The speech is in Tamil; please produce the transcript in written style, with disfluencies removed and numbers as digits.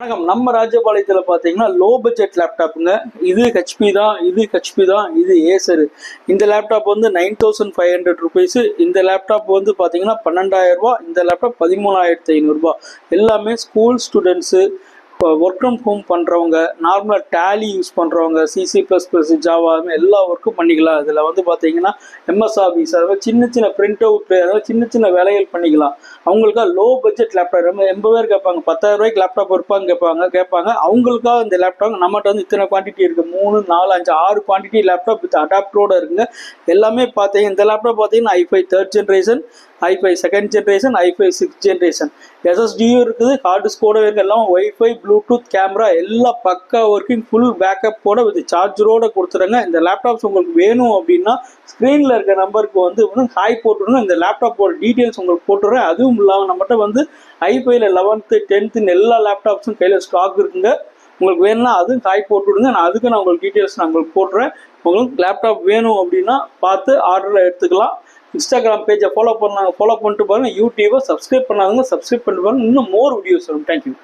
வணக்கம். நம்ம ராஜபாளையத்தில் பார்த்தீங்கன்னா லோ பட்ஜெட் லேப்டாப்புங்க. இது ஹெச்பி தான், இது ஏசரு. இந்த லேப்டாப் வந்து 9500 ருபீஸு. இந்த லேப்டாப் வந்து பார்த்தீங்கன்னா 12,000 ரூபா. இந்த லேப்டாப் 13,500 ரூபா. எல்லாமே school students, work from home பண்ணுறவங்க, நார்மலாக டேலி யூஸ் பண்ணுறவங்க, C++, ஜாவா எல்லா ஒர்க்கும் பண்ணிக்கலாம். இதில் வந்து பார்த்தீங்கன்னா MS ஆஃபீஸ், அதாவது சின்ன சின்ன பிரிண்ட் அவுட்டு, அதாவது சின்ன சின்ன வேலைகள் பண்ணிக்கலாம். அவங்களுக்காக லோ பட்ஜெட் லேப்டாப் ரொம்ப 80 பேர் கேட்பாங்க, 10,000 ரூபாய்க்கு லேப்டாப் இருப்பாங்க கேட்பாங்க. அவங்களுக்காக இந்த லேப்டாப் நம்மகிட்ட வந்து இத்தனை குவான்டிட்டி இருக்குது, 3, 4, 5, 6 குவான்டிட்டி லேப்டாப் வித் அடாப்டரோடு இருக்குங்க. எல்லாமே பார்த்தீங்கன்னா இந்த லேப்டாப் பார்த்தீங்கன்னா i5 3rd generation, i5 2nd generation, i5 6th generation. SSDயும் இருக்குது, ஹார்ட் டிஸ்கோட இருக்குது. எல்லாம் ஒய்ஃபை, ப்ளூடூத், கேமரா எல்லாம் பக்கா ஒர்க்கிங், ஃபுல் பேக்கப்போட வித் சார்ஜரோடு கொடுத்துருங்க. இந்த லேப்டாப்ஸ் உங்களுக்கு வேணும் அப்படின்னா ஸ்க்ரீனில் இருக்க நம்பருக்கு வந்து ஹாய் போட்டுருங்க. இந்த லேப்டாப்போட டீட்டெயில்ஸ் உங்களுக்கு போட்டுறேன். அதுவும் இல்லாமல் நம்மகிட்ட வந்து i5ல 11th 10th எல்லா லேப்டாப்ஸும் கையில் ஸ்டாக் இருக்குங்க. உங்களுக்கு வேணும்னா அதுவும் ஹாய் போட்டுவிடுங்க. நான் உங்களுக்கு டீட்டெயில்ஸ் நான் உங்களுக்கு போட்டுறேன். உங்களுக்கு லேப்டாப் வேணும் அப்படின்னா பார்த்து ஆர்டரில் எடுத்துக்கலாம். இன்ஸ்டாகிராம் பேஜை ஃபாலோ பண்ணிட்டு பாருங்கள். யூடியூபை சப்ஸ்கிரைப் பண்ணாதவங்க சப்ஸ்கிரைப் பண்ணிட்டு பாருங்கள். இன்னும் மோர் வீடியோஸ் வரும். தேங்க்யூ.